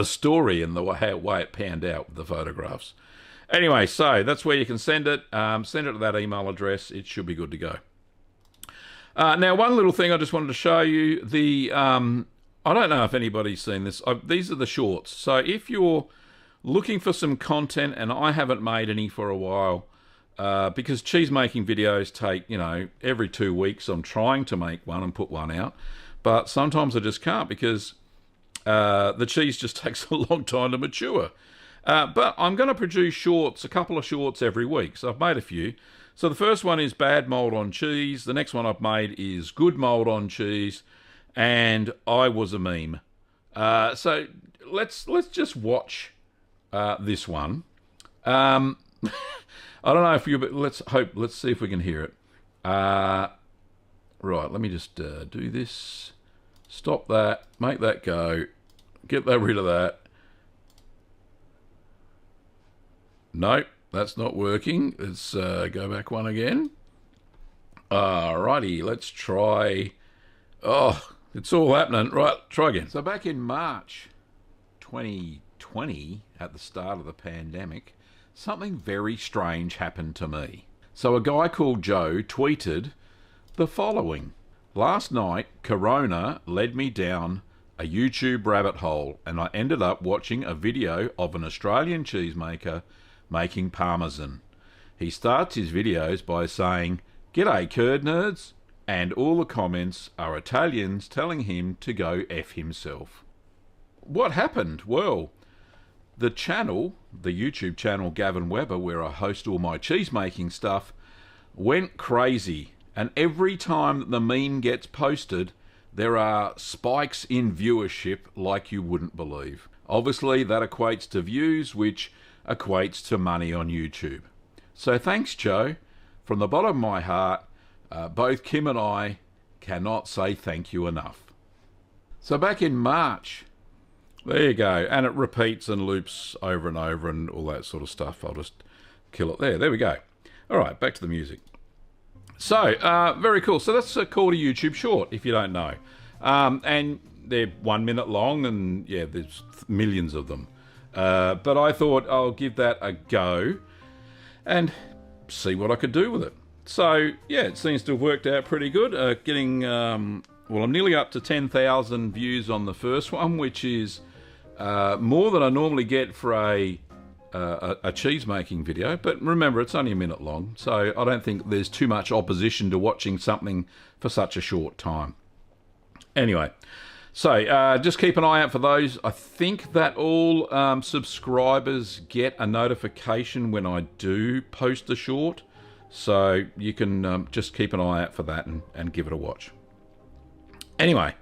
story and the way it panned out with the photographs. Anyway, so that's where you can send it. Send it to that email address. It should be good to go. Now, one little thing I just wanted to show you. I don't know if anybody's seen this. These are the shorts. So if you're looking for some content, and I haven't made any for a while, because cheese making videos take, every 2 weeks I'm trying to make one and put one out. But sometimes I just can't because the cheese just takes a long time to mature. But I'm going to produce shorts, a couple of shorts every week. So I've made a few. So the first one is bad mold on cheese. The next one I've made is good mold on cheese. And I was a meme. So let's just watch this one. I don't know if you, but let's see if we can hear it. Right, let me just do this. Stop that. Make that go. Get rid of that. Nope, that's not working. Let's go back one again. Alrighty, let's try. Oh, it's all happening. Right, try again. So back in March 2020, at the start of the pandemic, something very strange happened to me. So a guy called Joe tweeted the following. Last night, Corona led me down a YouTube rabbit hole and I ended up watching a video of an Australian cheesemaker making parmesan. He starts his videos by saying, "G'day curd nerds," and all the comments are Italians telling him to go F himself. What happened? Well, the channel, the YouTube channel Gavin Weber, where I host all my cheese making stuff, went crazy. And every time that the meme gets posted, there are spikes in viewership like you wouldn't believe. Obviously, that equates to views, which equates to money on YouTube. So thanks, Joe. From the bottom of my heart, both Kim and I cannot say thank you enough. So back in March, there you go. And it repeats and loops over and over and all that sort of stuff. I'll just kill it there. There we go. All right, back to the music. So, very cool. So that's a call to YouTube short, if you don't know. And they're 1 minute long, and yeah, there's millions of them. But I thought I'll give that a go and see what I could do with it. So, yeah, it seems to have worked out pretty good. I'm nearly up to 10,000 views on the first one, which is more than I normally get for a cheese making video, but remember it's only a minute long, so I don't think there's too much opposition to watching something for such a short time. Anyway, so just keep an eye out for those. I think that all subscribers get a notification when I do post a short, so you can just keep an eye out for that and give it a watch. Anyway,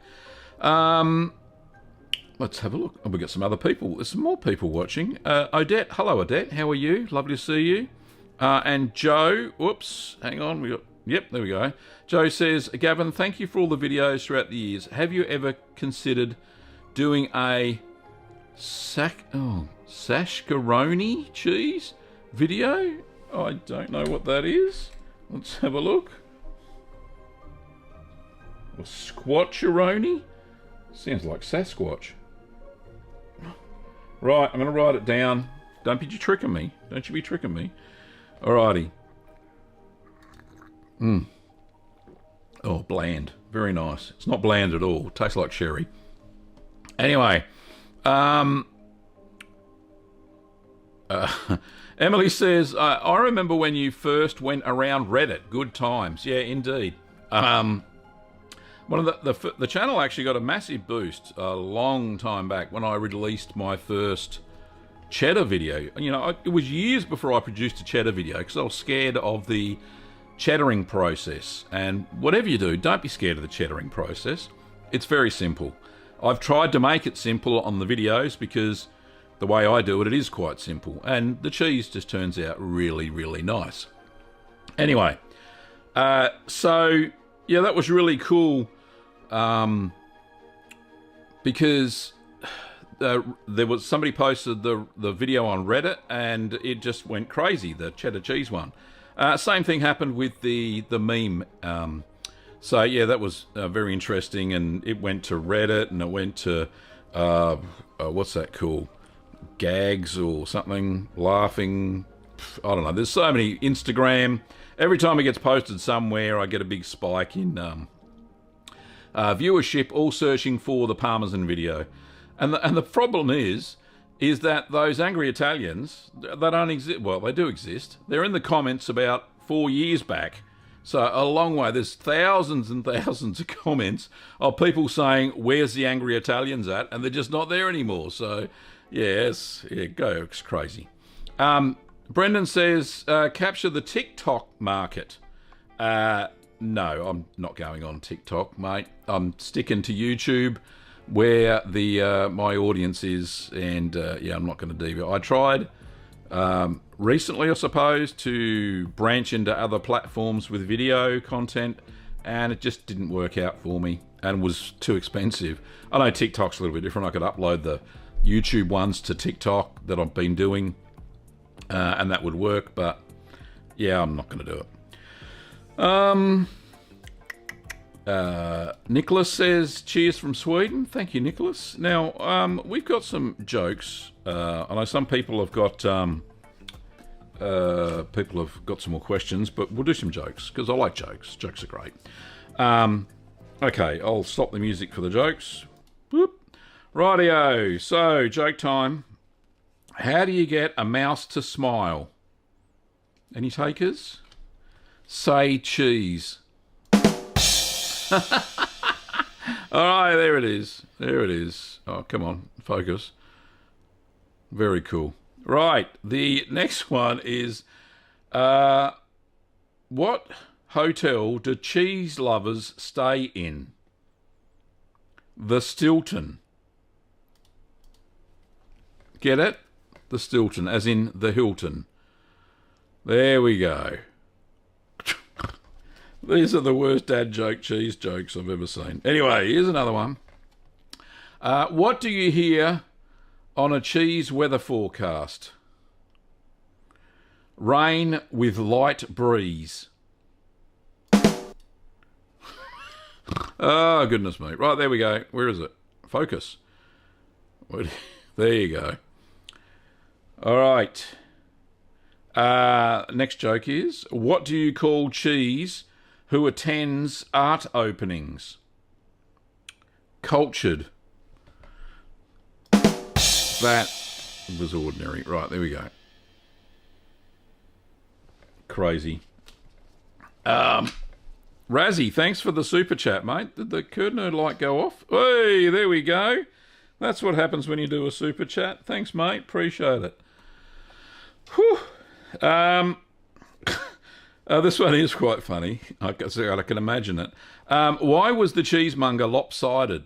let's have a look. Oh, we've got some other people. There's some more people watching. Odette. Hello, Odette. How are you? Lovely to see you. And Joe. Whoops. Hang on. Yep, there we go. Joe says, Gavin, thank you for all the videos throughout the years. Have you ever considered doing a sashkaroni cheese video? I don't know what that is. Let's have a look. Or squatcheroni? Sounds like Sasquatch. Right, I'm going to write it down. Don't be tricking me. Don't you be tricking me. Alrighty. Oh, bland. Very nice. It's not bland at all. It tastes like sherry. Anyway. Emily says, I remember when you first went around Reddit. Good times. Yeah, indeed. One of the channel actually got a massive boost a long time back when I released my first cheddar video. You know, it was years before I produced a cheddar video because I was scared of the cheddaring process. And whatever you do, don't be scared of the cheddaring process. It's very simple. I've tried to make it simple on the videos because the way I do it, it is quite simple. And the cheese just turns out really, really nice. Anyway, so yeah, that was really cool. Because there was somebody posted the video on Reddit and it just went crazy, the cheddar cheese one. Same thing happened with the meme. So yeah, that was very interesting, and it went to Reddit and it went to what's that called? Gags or something, laughing. I don't know. There's so many. Instagram. Every time it gets posted somewhere, I get a big spike in viewership, all searching for the Parmesan video. And the problem is that those angry Italians, they don't exist. Well, they do exist. They're in the comments about 4 years back. So a long way. There's thousands and thousands of comments of people saying, where's the angry Italians at? And they're just not there anymore. So, yes, it goes crazy. Brendan says, capture the TikTok market. No, I'm not going on TikTok, mate. I'm sticking to YouTube, where the my audience is, and yeah, I'm not going to deviate. I tried recently, I suppose, to branch into other platforms with video content, and it just didn't work out for me, and was too expensive. I know TikTok's a little bit different. I could upload the YouTube ones to TikTok that I've been doing, and that would work, but yeah, I'm not going to do it. Nicholas says, cheers from Sweden. Thank you, Nicholas. Now, we've got some jokes. I know some people have got people have got some more questions, but we'll do some jokes, because I like jokes. Jokes are great. Okay, I'll stop the music for the jokes. Whoop. Rightio, so joke time. How do you get a mouse to smile? Any takers? Say cheese. All right, there it is. There it is. Oh, come on, focus. Very cool. Right, the next one is, what hotel do cheese lovers stay in? The Stilton. Get it? The Stilton, as in the Hilton. There we go. These are the worst dad joke cheese jokes I've ever seen. Anyway, here's another one. What do you hear on a cheese weather forecast? Rain with light breeze. Oh, goodness me. Right, there we go. Where is it? Focus. There you go. All right. Next joke is, what do you call cheese who attends art openings? Cultured. That was ordinary. Right, there we go. Crazy. Razzie, thanks for the super chat, mate. Did the Curd Nerd light go off? Hey, there we go. That's what happens when you do a super chat. Thanks, mate. Appreciate it. Whew. This one is quite funny. I can imagine it. Why was the cheesemonger lopsided?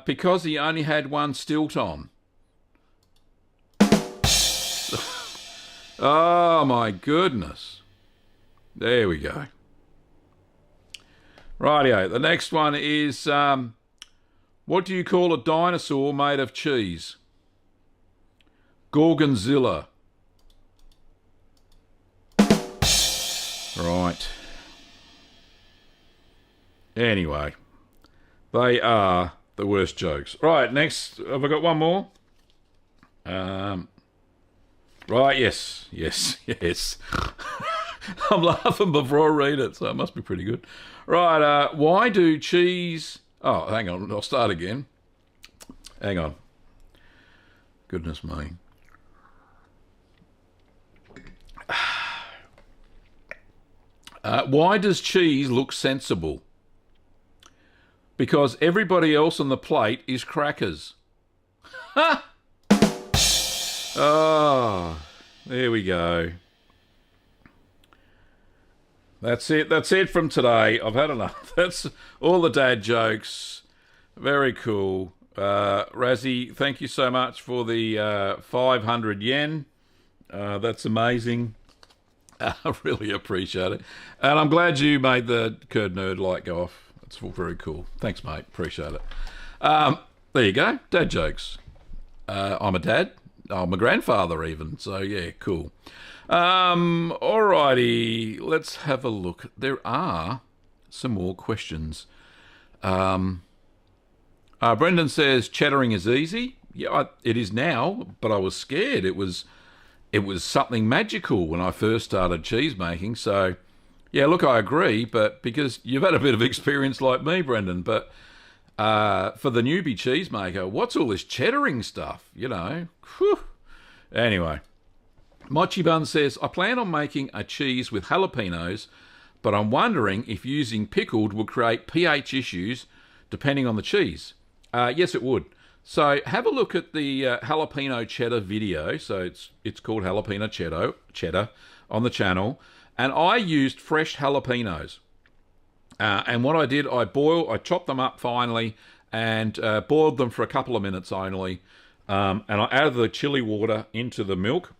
Because he only had one stilt on. Oh, my goodness. There we go. Rightio. The next one is, what do you call a dinosaur made of cheese? Gorgonzilla. Right. Anyway, they are the worst jokes. Right, next, have I got one more? Right, yes. I'm laughing before I read it, so it must be pretty good. Right, why do cheese... Oh, hang on, I'll start again. Hang on. Goodness me. Why does cheese look sensible? Because everybody else on the plate is crackers. Oh, there we go. That's it. That's it from today. I've had enough. That's all the dad jokes. Very cool. Razzie, thank you so much for the 500 yen. That's amazing. I really appreciate it. And I'm glad you made the Curd Nerd light go off. It's very cool. Thanks, mate. Appreciate it. There you go. Dad jokes. I'm a dad. I'm a grandfather even. So, yeah, cool. Alrighty. Let's have a look. There are some more questions. Brendan says, cheddaring is easy. Yeah, it is now, but I was scared. It was something magical when I first started cheese making. So, yeah, look, I agree, but because you've had a bit of experience like me, Brendan, but for the newbie cheesemaker, what's all this cheddaring stuff, you know? Whew. Anyway, Mochi Bun says, I plan on making a cheese with jalapenos, but I'm wondering if using pickled would create pH issues depending on the cheese. Yes, it would. So have a look at the jalapeno cheddar video. So it's called jalapeno cheddar on the channel. And I used fresh jalapenos. And what I did, I chopped them up finely and boiled them for a couple of minutes only. And I added the chili water into the milk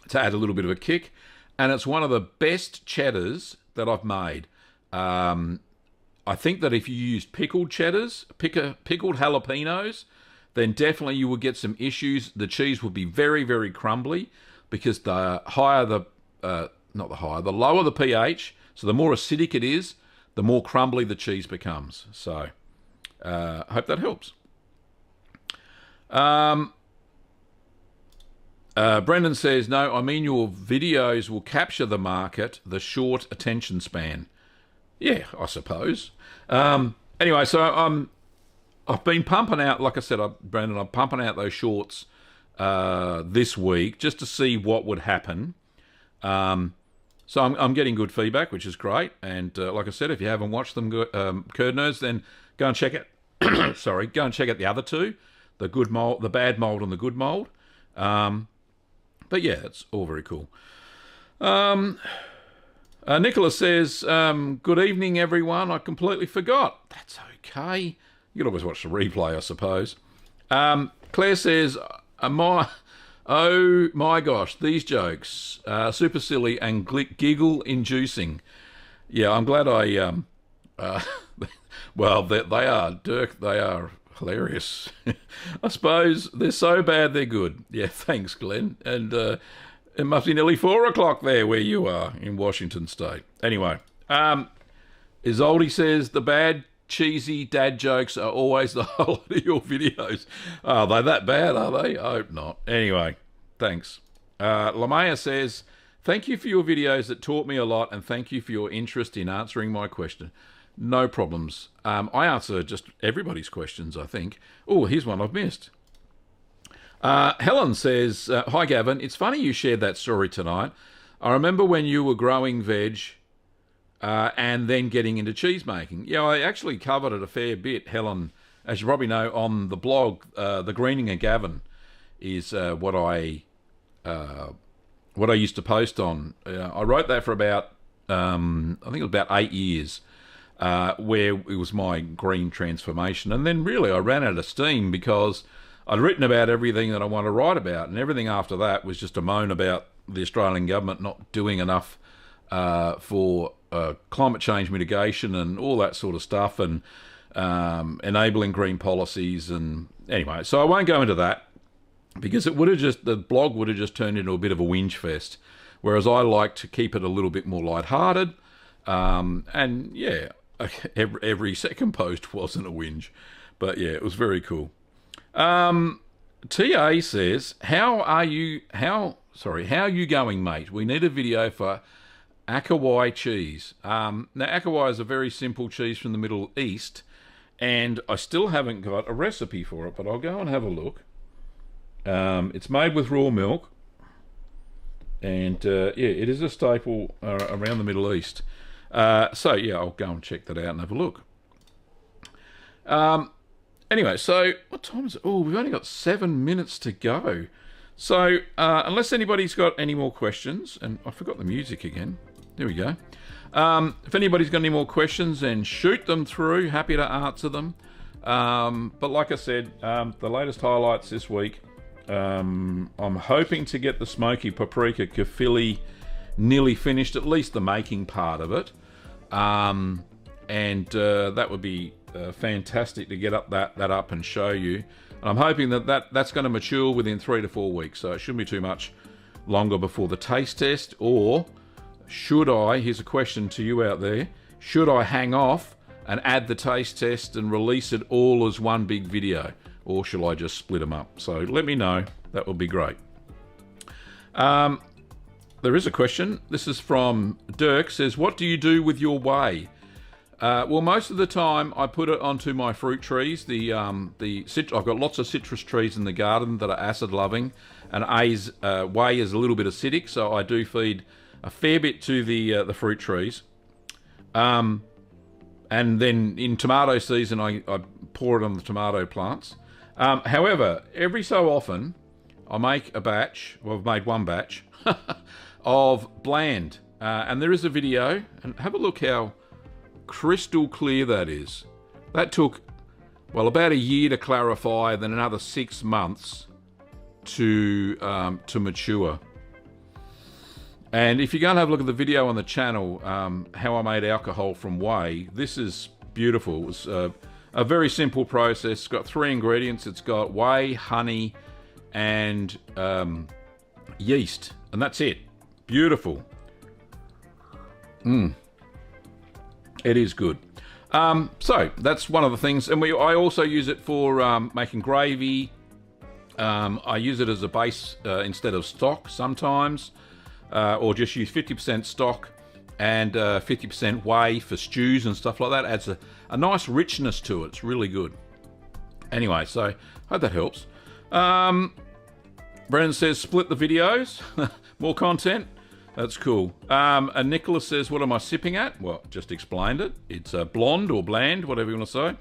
to add a little bit of a kick. And it's one of the best cheddars that I've made. I think that if you use pickled cheddars, pickled jalapenos, then definitely you will get some issues. The cheese will be very, very crumbly because the lower the pH, so the more acidic it is, the more crumbly the cheese becomes. So, hope that helps. Brendan says, no, I mean your videos will capture the market, the short attention span. Yeah, I suppose. Anyway, so I've been pumping out, like I said, Brendan, I'm pumping out those shorts this week just to see what would happen. So I'm getting good feedback, which is great. And like I said, if you haven't watched them, Curd Nerds, then go and check it. Sorry, go and check out the other two, the good mold, the bad mold, and the good mold. But yeah, it's all very cool. Nicholas says, good evening, everyone. I completely forgot. That's okay. You can always watch the replay, I suppose. Claire says, oh my gosh, these jokes, super silly and giggle-inducing. Yeah, I'm glad well, they are, Dirk, they are hilarious. I suppose they're so bad they're good. Yeah, thanks, Glenn. And it must be nearly 4 o'clock there where you are in Washington State. Anyway, Isolde says, the bad, cheesy dad jokes are always the highlight of your videos. Are they that bad, are they? I hope not. Anyway, thanks. Lamaya says, thank you for your videos that taught me a lot, and thank you for your interest in answering my question. No problems. I answer just everybody's questions, I think. Oh, here's one I've missed. Helen says, hi, Gavin. It's funny you shared that story tonight. I remember when you were growing veg and then getting into cheese making. Yeah, I actually covered it a fair bit, Helen. As you probably know, on the blog, The Greening of Gavin is what I used to post on. I wrote that for about, I think it was about 8 years, where it was my green transformation. And then really I ran out of steam because I'd written about everything that I wanted to write about, and everything after that was just a moan about the Australian government not doing enough for climate change mitigation and all that sort of stuff, and enabling green policies. And anyway, so I won't go into that because the blog would have just turned into a bit of a whinge fest, whereas I like to keep it a little bit more lighthearted. And yeah, every second post wasn't a whinge, but yeah, it was very cool. TA says, how you going, mate? We need a video for Akawai cheese. Now, Akawai is a very simple cheese from the Middle East, and I still haven't got a recipe for it, but I'll go and have a look. It's made with raw milk, and yeah, it is a staple around the Middle East. So yeah, I'll go and check that out and have a look. Anyway, so what time is it? Oh, we've only got 7 minutes to go. So unless anybody's got any more questions, and I forgot the music again. There we go. If anybody's got any more questions, then shoot them through. Happy to answer them. But like I said, the latest highlights this week, I'm hoping to get the smoky paprika kefili nearly finished, at least the making part of it. And that would be fantastic to get that up and show you. And I'm hoping that's going to mature within 3 to 4 weeks, so it shouldn't be too much longer before the taste test. Or should I, here's a question to you out there, should I hang off and add the taste test and release it all as one big video, or shall I just split them up? So let me know. That would be great. There is a question. This is from Dirk. Says, what do you do with your whey? Well, most of the time I put it onto my fruit trees. I've got lots of citrus trees in the garden that are acid loving, and whey is a little bit acidic, so I do feed a fair bit to the fruit trees. And then in tomato season, I pour it on the tomato plants. However, every so often I make a batch. Well, I've made one batch of bland, and there is a video. And have a look how crystal clear that is. That took, well, about a year to clarify, then another 6 months to mature. And if you go and have a look at the video on the channel, how I made alcohol from whey, this is beautiful. It was a very simple process. It's got 3 ingredients. It's got whey, honey, and yeast, and that's it. Beautiful. It is good. So that's one of the things, and I also use it for making gravy, I use it as a base instead of stock sometimes, or just use 50% stock and 50% whey for stews and stuff like that. Adds a nice richness to it. It's really good. Anyway, so hope that helps. Brennan says, split the videos. More content. That's cool. And Nicholas says, what am I sipping at? Well, just explained it. It's blonde or bland, whatever you want to say.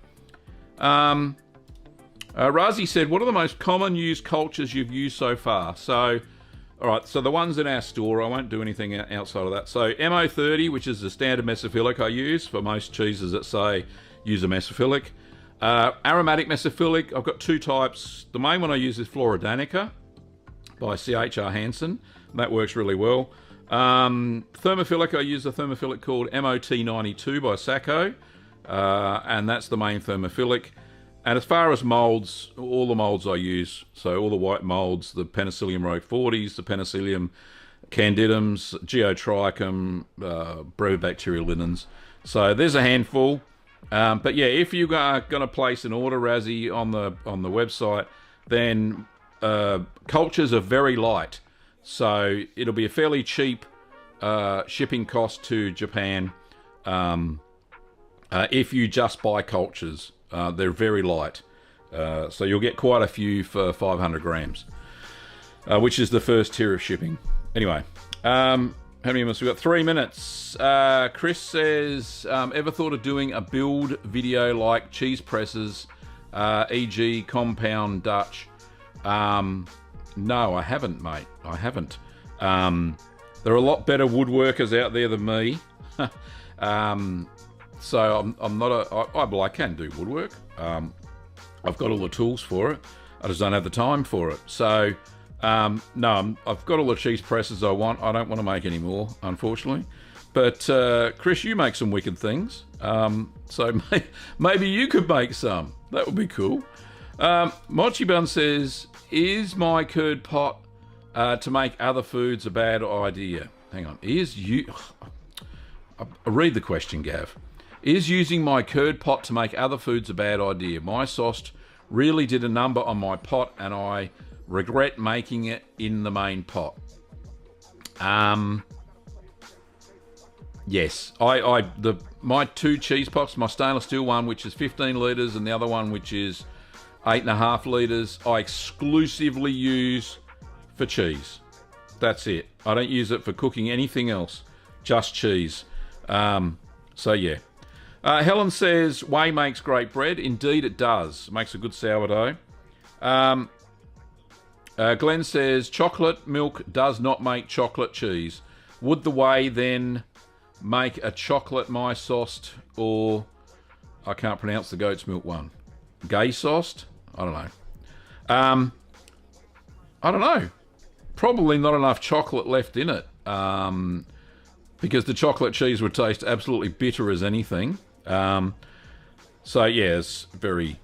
Razi said, what are the most common used cultures you've used so far? So, all right, so the ones in our store, I won't do anything outside of that. So MO30, which is the standard mesophilic I use for most cheeses that say use a mesophilic. Aromatic mesophilic, I've got two types. The main one I use is Floridanica by C.H.R. Hansen. That works really well. Thermophilic, I use a thermophilic called MOT92 by Sacco, and that's the main thermophilic. And as far as moulds, all the moulds I use, so all the white moulds, the Penicillium rote 40s, the Penicillium candidums, Geotrichum, Brevibacterial linens. So there's a handful. But yeah, if you are going to place an order, Razzie, on the website, then cultures are very light. So it'll be a fairly cheap shipping cost to Japan if you just buy cultures. They're very light. So you'll get quite a few for 500 grams, which is the first tier of shipping. Anyway, how many minutes? We've got 3 minutes. Chris says, ever thought of doing a build video like cheese presses, e.g. compound Dutch? No, I haven't, mate. I haven't. There are a lot better woodworkers out there than me. So I'm not well, I can do woodwork. I've got all the tools for it. I just don't have the time for it. So, no, I've got all the cheese presses I want. I don't want to make any more, unfortunately. But, Chris, you make some wicked things. So maybe you could make some. That would be cool. Mochi Bun says, is my curd pot to make other foods a bad idea? Hang on. I'll read the question, Gav. Is using my curd pot to make other foods a bad idea? My sauce really did a number on my pot, and I regret making it in the main pot. Yes, my two cheese pots, my stainless steel one, which is 15 litres, and the other one, which is 8.5 litres, I exclusively use for cheese. That's it. I don't use it for cooking anything else, just cheese. So yeah. Helen says, whey makes great bread. Indeed it does. It makes a good sourdough. Glenn says, chocolate milk does not make chocolate cheese. Would the whey then make a chocolate my sauced, or I can't pronounce the goat's milk one, gay sauced? I don't know. I don't know. Probably not enough chocolate left in it, because the chocolate cheese would taste absolutely bitter as anything. So yeah, it's very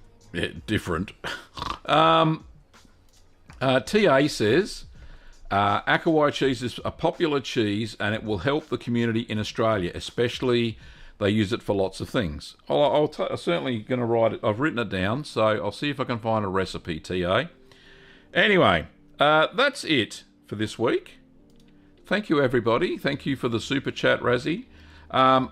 different. TA says, Akawai cheese is a popular cheese and it will help the community in Australia, especially they use it for lots of things. I'm certainly going to write it. I've written it down, so I'll see if I can find a recipe, TA. Anyway, that's it for this week. Thank you, everybody. Thank you for the super chat, Razzie. I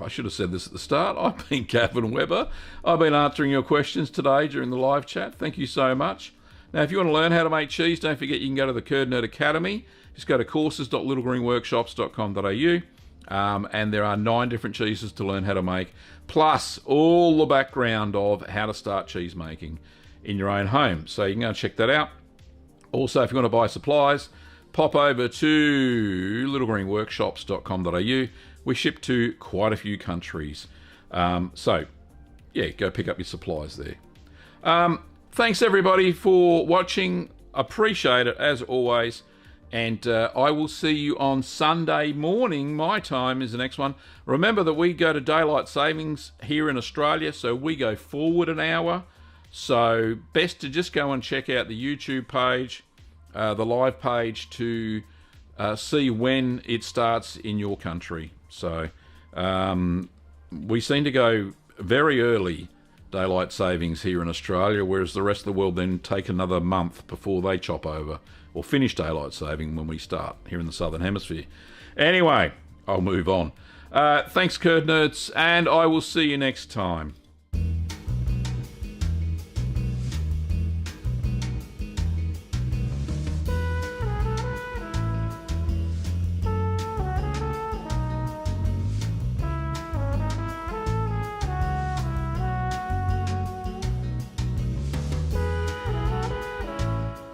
should have said this at the start. I've been Gavin Webber. I've been answering your questions today during the live chat. Thank you so much. Now, if you want to learn how to make cheese, don't forget you can go to the Curd Nerd Academy. Just go to courses.littlegreenworkshops.com.au, and there are 9 different cheeses to learn how to make, plus all the background of how to start cheese making in your own home. So you can go and check that out. Also, if you want to buy supplies, pop over to littlegreenworkshops.com.au. We ship to quite a few countries. So, yeah, go pick up your supplies there. Thanks, everybody, for watching. Appreciate it, as always. And I will see you on Sunday morning. My time is the next one. Remember that we go to daylight savings here in Australia, so we go forward an hour. So, best to just go and check out the YouTube page, the live page, to see when it starts in your country. So we seem to go very early daylight savings here in Australia, whereas the rest of the world then take another month before they chop over or finish daylight saving when we start here in the Southern Hemisphere. Anyway, I'll move on. Thanks, Curd Nerds, and I will see you next time.